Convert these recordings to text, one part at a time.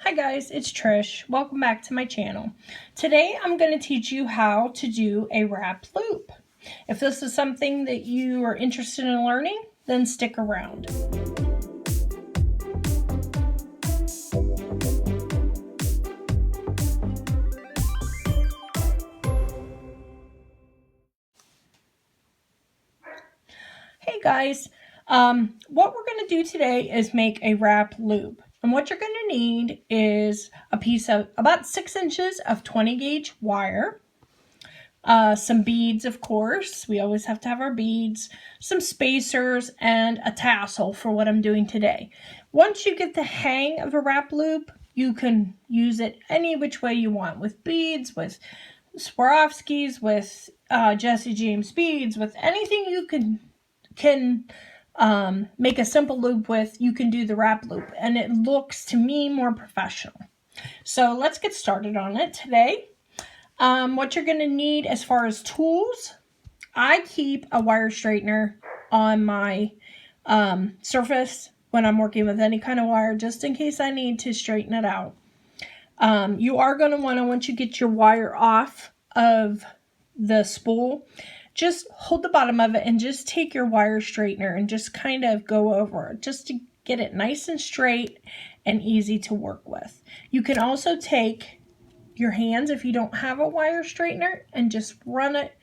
Hi guys, it's Trish. Welcome back to my channel. Today I'm going to teach you how to do a wrap loop. If this is something that you are interested in learning, then stick around. Hey guys, what we're going to do today is make a wrap loop. And what you're going to need is a piece of about 6 inches of 20 gauge wire, some beads, of course. We always have to have our beads, some spacers, and a tassel for what I'm doing today. Once you get the hang of a wrap loop, you can use it any which way you want, with beads, with Swarovskis, with Jesse James beads, with anything you can make a simple loop with. You can do the wrap loop, and it looks to me more professional. So let's get started on it today. What you're going to need as far as tools, I keep a wire straightener on my surface when I'm working with any kind of wire, just in case I need to straighten it out. You are going to want to, once you get your wire off of the spool, just hold the bottom of it and just take your wire straightener and just kind of go over it, just to get it nice and straight and easy to work with. You can also take your hands, if you don't have a wire straightener, and just run it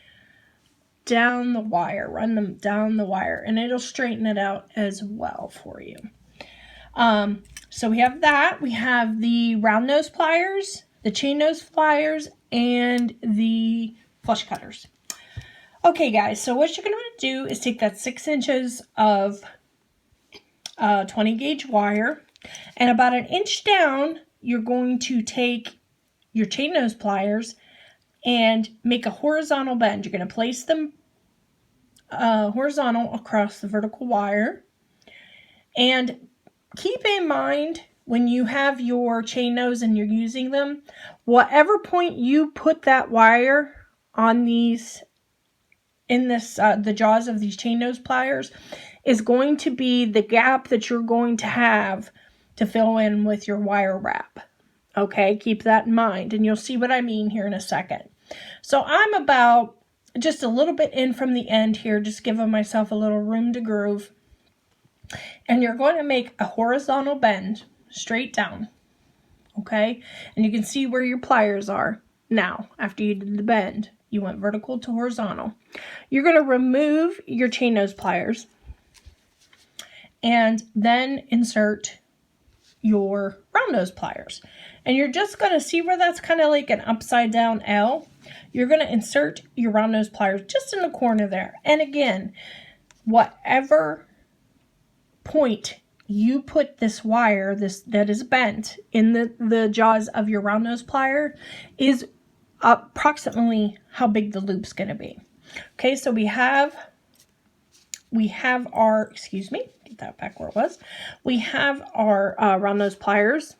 down the wire, run them down the wire, and it'll straighten it out as well for you. So we have that. We have the round nose pliers, the chain nose pliers, and the flush cutters. Okay guys, so what you're going to do is take that 6 inches of 20 gauge wire, and about 1 inch down, you're going to take your chain nose pliers and make a horizontal bend. You're going to place them horizontal across the vertical wire. And keep in mind, when you have your chain nose and you're using them, whatever point you put that wire on these, in this, the jaws of these chain nose pliers, is going to be the gap that you're going to have to fill in with your wire wrap. Okay, keep that in mind, and you'll see what I mean here in a second. So I'm about just a little bit in from the end here, just giving myself a little room to groove. And you're going to make a horizontal bend straight down. Okay, and you can see where your pliers are now. After you did the bend, you went vertical to horizontal. You're going to remove your chain nose pliers and then insert your round nose pliers. And you're just going to see where that's kind of like an upside down L. You're going to insert your round nose pliers just in the corner there. And again, whatever point you put this wire, that is bent in the jaws of your round nose plier, is approximately how big the loop's going to be. Okay, so we have our, excuse me, get that back where it was. We have our round nose pliers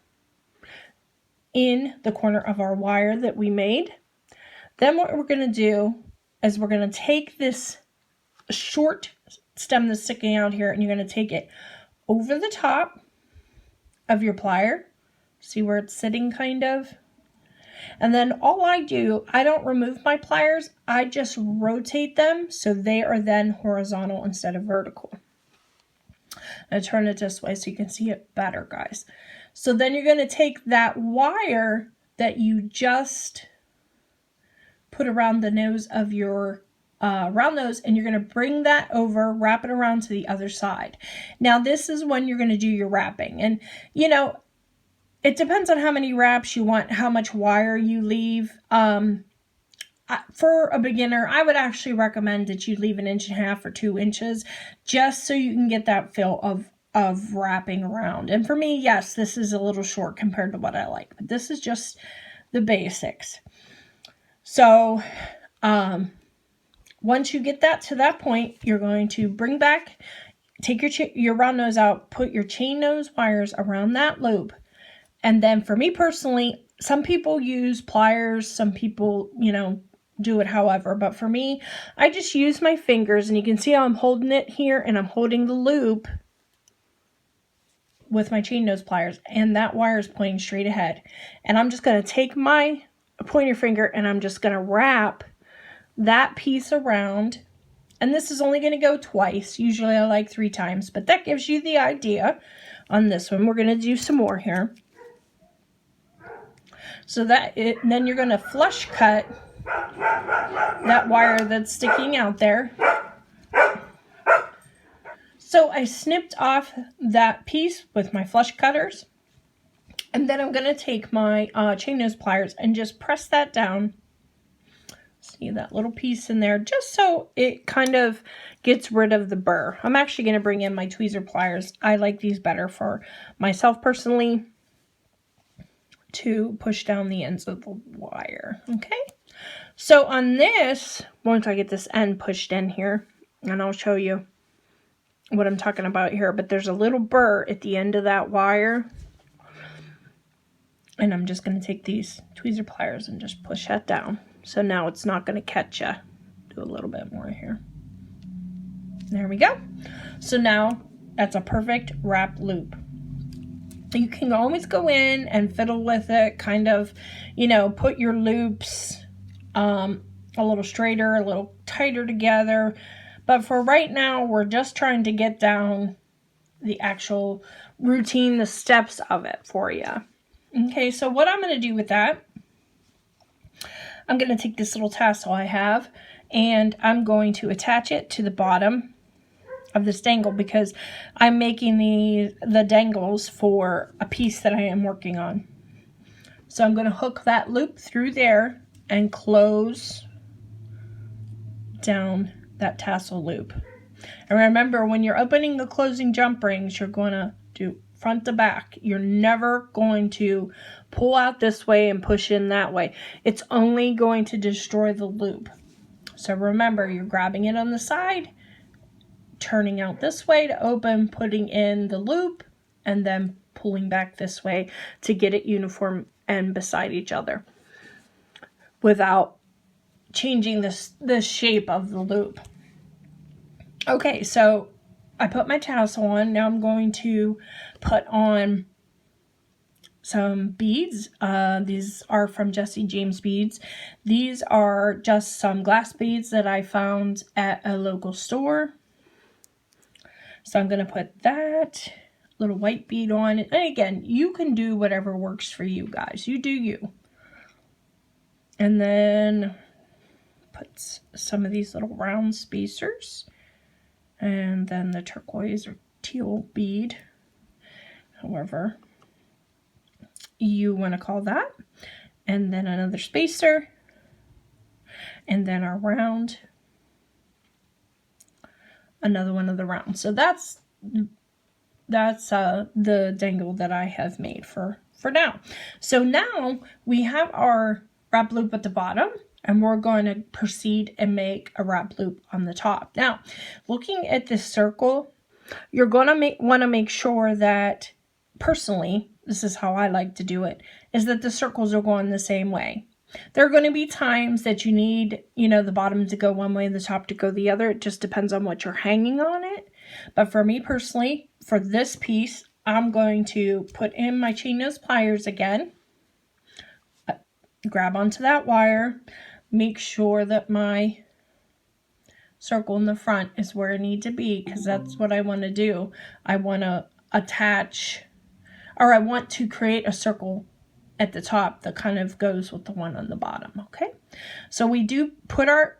in the corner of our wire that we made. Then what we're going to do is we're going to take this short stem that's sticking out here, and you're going to take it over the top of your plier. See where it's sitting kind of? And then all I do, I don't remove my pliers, I just rotate them so they are then horizontal instead of vertical. I turn it this way so you can see it better, guys. So then you're going to take that wire that you just put around the nose of your round nose, and you're going to bring that over, wrap it around to the other side. Now this is when you're going to do your wrapping. And you know, it depends on how many wraps you want, how much wire you leave. For a beginner, I would actually recommend that you leave 1.5 inches or 2 inches, just so you can get that feel of wrapping around. And for me, yes, this is a little short compared to what I like, but this is just the basics. So once you get that to that point, you're going to bring back, take your round nose out, put your chain nose wires around that loop. And then for me personally, some people use pliers, some people, you know, do it however, but for me, I just use my fingers, and you can see how I'm holding it here, and I'm holding the loop with my chain nose pliers, and that wire is pointing straight ahead. And I'm just going to take my pointer finger and I'm just going to wrap that piece around. And this is only going to go twice. Usually I like 3 times, but that gives you the idea on this one. We're going to do some more here. So then you're going to flush cut that wire that's sticking out there. So I snipped off that piece with my flush cutters. And then I'm going to take my chain nose pliers and just press that down. See that little piece in there, just so it kind of gets rid of the burr. I'm actually going to bring in my tweezer pliers. I like these better for myself personally, to push down the ends of the wire. Okay, so on this, once I get this end pushed in here, and I'll show you what I'm talking about here, but there's a little burr at the end of that wire, and I'm just going to take these tweezer pliers and just push that down. So now it's not going to catch you. Do a little bit more here. There we go. So now that's a perfect wrap loop. You can always go in and fiddle with it, kind of, you know, put your loops a little straighter, a little tighter together. But for right now, we're just trying to get down the actual routine, the steps of it for you. Okay, so what I'm going to do with that, I'm going to take this little tassel I have, and I'm going to attach it to the bottom of this dangle, because I'm making the dangles for a piece that I am working on. So I'm going to hook that loop through there and close down that tassel loop. And remember, when you're opening the closing jump rings, you're going to do front to back. You're never going to pull out this way and push in that way. It's only going to destroy the loop. So remember, you're grabbing it on the side, turning out this way to open, putting in the loop, and then pulling back this way to get it uniform and beside each other without changing the shape of the loop. Okay, so I put my tassel on. Now I'm going to put on some beads. These are from Jesse James Beads. These are just some glass beads that I found at a local store. So I'm going to put that little white bead on. And again, you can do whatever works for you guys. You do you. And then put some of these little round spacers. And then the turquoise or teal bead, however you want to call that. And then another spacer. And then our round. Another one of the rounds. So that's the dangle that I have made for now. So now we have our wrap loop at the bottom, and we're going to proceed and make a wrap loop on the top. Now, looking at this circle, you're going to want to make sure that, personally, this is how I like to do it, is that the circles are going the same way. There are going to be times that you need, the bottom to go one way and the top to go the other. It just depends on what you're hanging on it. But for me personally, for this piece, I'm going to put in my chain nose pliers again. Grab onto that wire. Make sure that my circle in the front is where I need to be, because that's what I want to do. I want to attach, or I want to create a circle at the top that kind of goes with the one on the bottom. Okay, so we do put our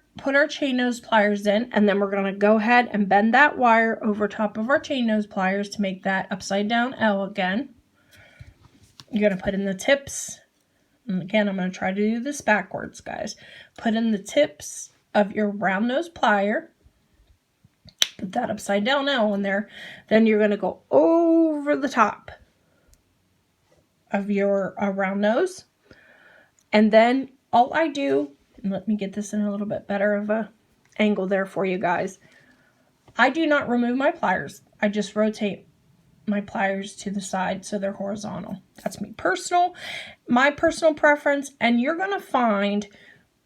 chain nose pliers in, and then we're going to go ahead and bend that wire over top of our chain nose pliers to make that upside down L again. You're going to put in the tips, and again I'm going to try to do this backwards, guys. Put in the tips of your round nose plier, put that upside down L in there, then you're going to go over the top of your round nose, and then all I do, and let me get this in a little bit better of a angle there for you guys, I do not remove my pliers. I just rotate my pliers to the side so they're horizontal. That's my personal preference, and you're gonna find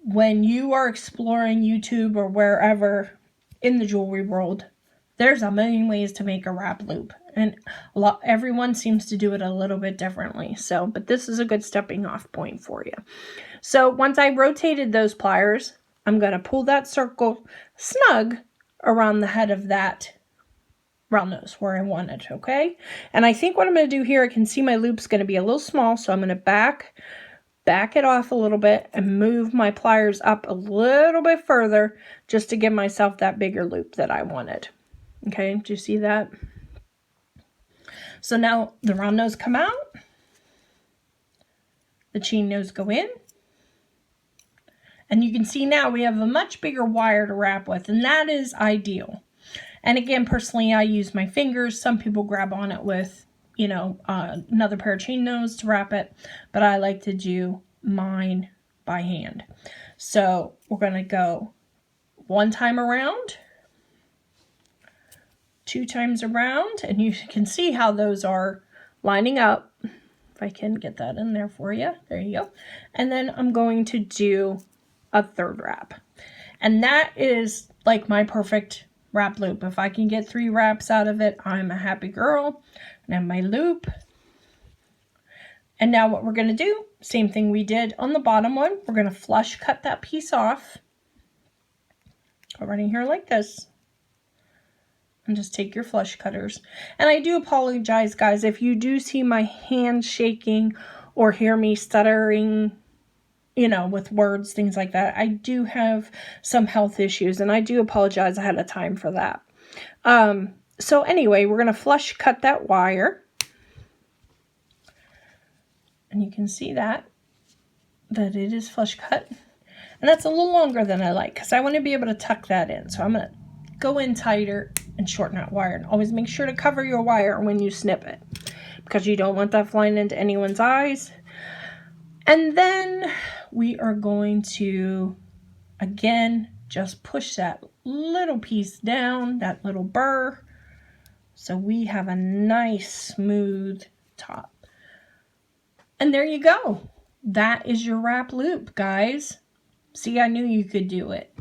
when you are exploring YouTube or wherever in the jewelry world, there's a million ways to make a wrap loop. And everyone seems to do it a little bit differently. So, but this is a good stepping off point for you. So once I rotated those pliers, I'm going to pull that circle snug around the head of that round nose where I want it, okay? And I think what I'm going to do here, I can see my loop's going to be a little small, so I'm going to back it off a little bit and move my pliers up a little bit further just to give myself that bigger loop that I wanted. Okay, do you see that? So now the round nose come out, the chain nose go in, and you can see now we have a much bigger wire to wrap with, and that is ideal. And again, personally, I use my fingers. Some people grab on it with, you know, another pair of chain nose to wrap it, but I like to do mine by hand. So we're going to go 1 time around, 2 times around, and you can see how those are lining up. If I can get that in there for you. There you go. And then I'm going to do a 3rd wrap. And that is like my perfect wrap loop. If I can get 3 wraps out of it, I'm a happy girl. And then my loop. And now what we're going to do, same thing we did on the bottom one, we're going to flush cut that piece off. Go right in here like this. And just take your flush cutters. And I do apologize, guys, if you do see my hand shaking or hear me stuttering, you know, with words, things like that. I do have some health issues, and I do apologize ahead of time for that. So anyway, we're going to flush cut that wire. And you can see that it is flush cut. And that's a little longer than I like because I want to be able to tuck that in. So I'm going to go in tighter and shorten that wire. And always make sure to cover your wire when you snip it because you don't want that flying into anyone's eyes. And then we are going to, again, just push that little piece down, that little burr, so we have a nice smooth top. And there you go. That is your wrap loop, guys. See, I knew you could do it.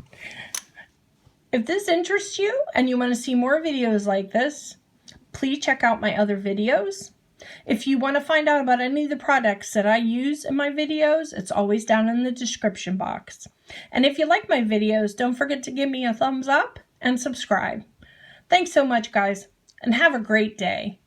If this interests you and you want to see more videos like this, please check out my other videos. If you want to find out about any of the products that I use in my videos, it's always down in the description box. And if you like my videos, don't forget to give me a thumbs up and subscribe. Thanks so much, guys, and have a great day.